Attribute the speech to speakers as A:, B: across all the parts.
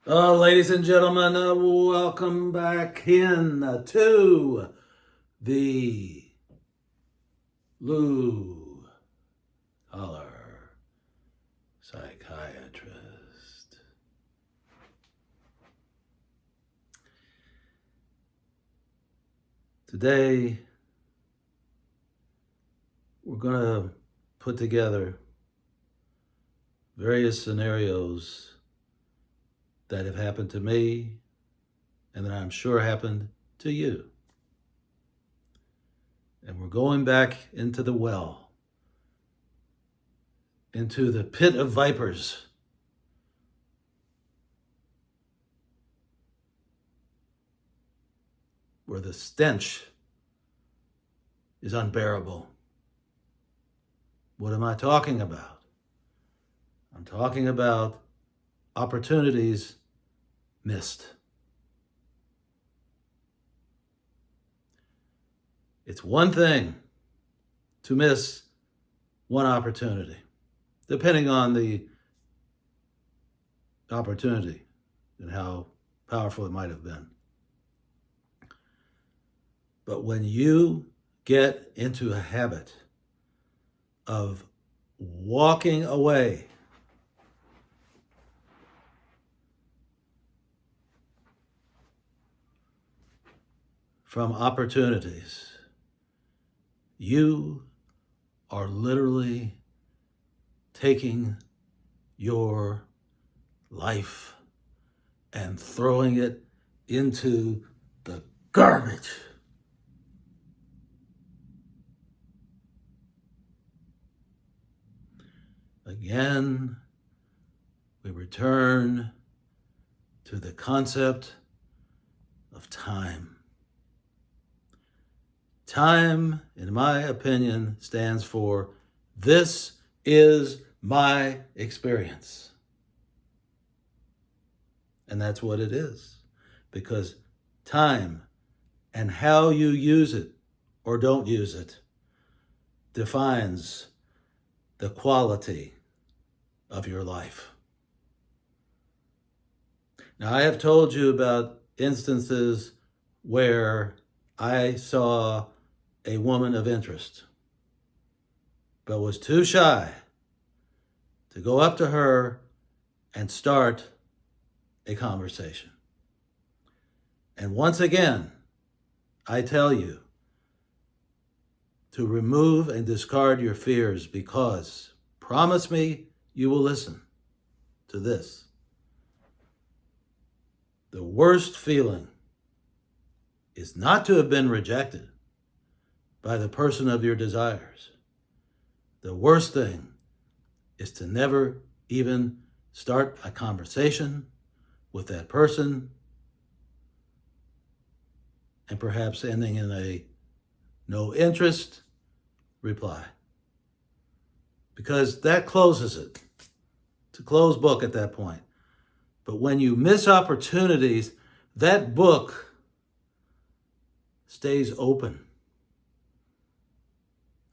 A: Ladies and gentlemen, welcome back in to the Lou Holler Psychiatrist. Today, we're going to put together various scenarios that have happened to me and that I'm sure happened to you. And we're going back into the well, into the pit of vipers, where the stench is unbearable. What am I talking about? I'm talking about opportunities missed. It's one thing to miss one opportunity, depending on the opportunity and how powerful it might have been. But when you get into a habit of walking away from opportunities, you are literally taking your life and throwing it into the garbage. Again, we return to the concept of time. Time, in my opinion, stands for this is my experience. And that's what it is. Because time and how you use it or don't use it defines the quality of your life. Now, I have told you about instances where I saw a woman of interest, but was too shy to go up to her and start a conversation. And once again, I tell you to remove and discard your fears, because promise me you will listen to this. The worst feeling is not to have been rejected by the person of your desires. The worst thing is to never even start a conversation with that person, and perhaps ending in a no interest reply. Because that closes it. It's a closed book at that point. But when you miss opportunities, that book stays open.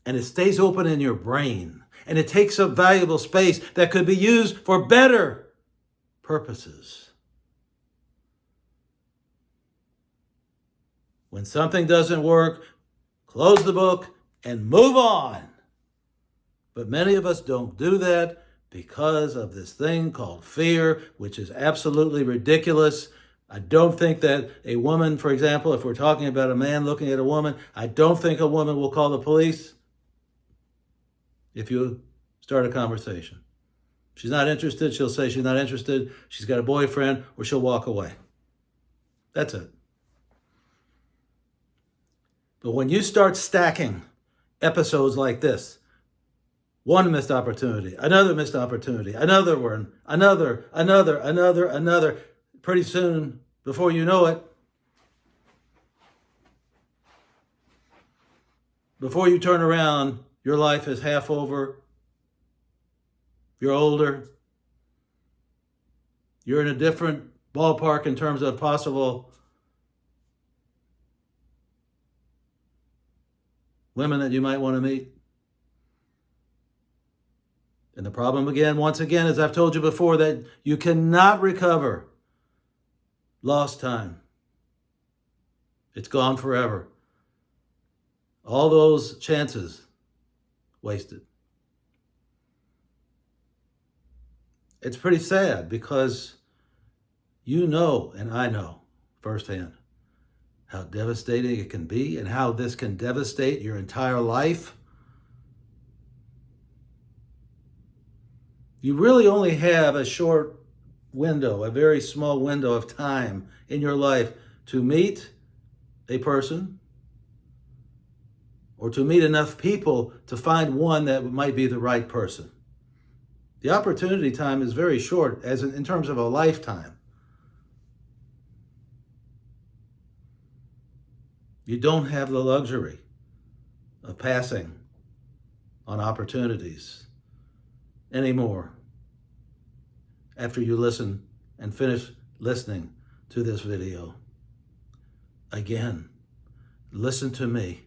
A: And it stays open in your brain. And it takes up valuable space that could be used for better purposes. When something doesn't work, close the book and move on. But many of us don't do that because of this thing called fear, which is absolutely ridiculous. I don't think that a woman, for example, if we're talking about a man looking at a woman, I don't think a woman will call the police if you start a conversation. She's not interested, she'll say she's not interested, she's got a boyfriend, or she'll walk away. That's it. But when you start stacking episodes like this, one missed opportunity, another missed opportunity, another one, another, pretty soon, before you know it, before you turn around, your life is half over. You're older. You're in a different ballpark in terms of possible women that you might want to meet. And the problem again, once again, as I've told you before, that you cannot recover lost time. It's gone forever. All those chances wasted. It's pretty sad because you know, and I know firsthand, how devastating it can be and how this can devastate your entire life. You really only have a short window, a very small window of time in your life to meet a person or to meet enough people to find one that might be the right person. The opportunity time is very short as in terms of a lifetime. You don't have the luxury of passing on opportunities anymore after you listen and finish listening to this video. Again, listen to me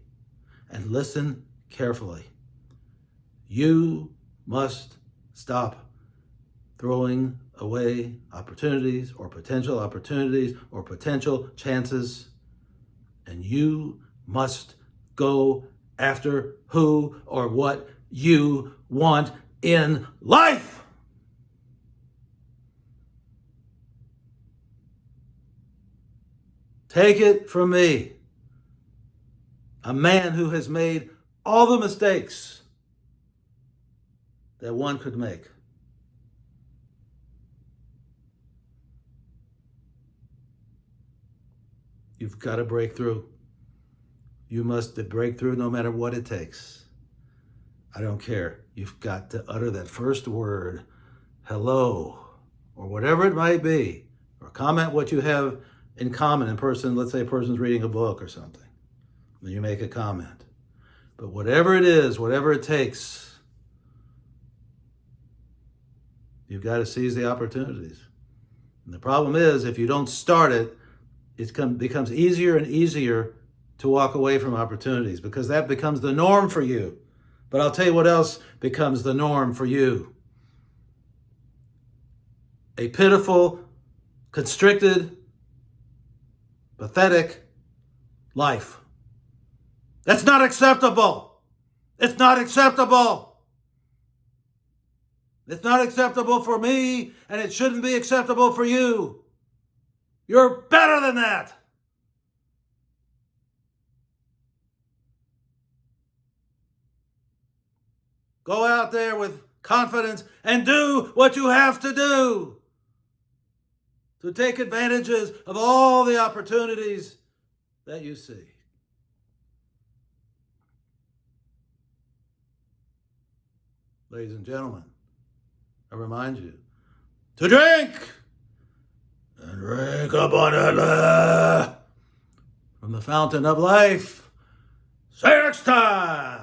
A: and listen carefully. You must stop throwing away opportunities or potential chances, and you must go after who or what you want in life. Take it from me, a man who has made all the mistakes that one could make. You've got to break through. You must break through no matter what it takes. I don't care. You've got to utter that first word, hello, or whatever it might be, or comment what you have in common in person. Let's say a person's reading a book or something, and you make a comment. But whatever it is, whatever it takes, you've got to seize the opportunities. And the problem is, if you don't start it, it becomes easier and easier to walk away from opportunities because that becomes the norm for you. But I'll tell you what else becomes the norm for you. A pitiful, constricted, pathetic life. That's not acceptable. It's not acceptable. It's not acceptable for me, and it shouldn't be acceptable for you. You're better than that. Go out there with confidence and do what you have to do to take advantages of all the opportunities that you see. Ladies and gentlemen, I remind you to drink and drink abundantly from the fountain of life. See you next time.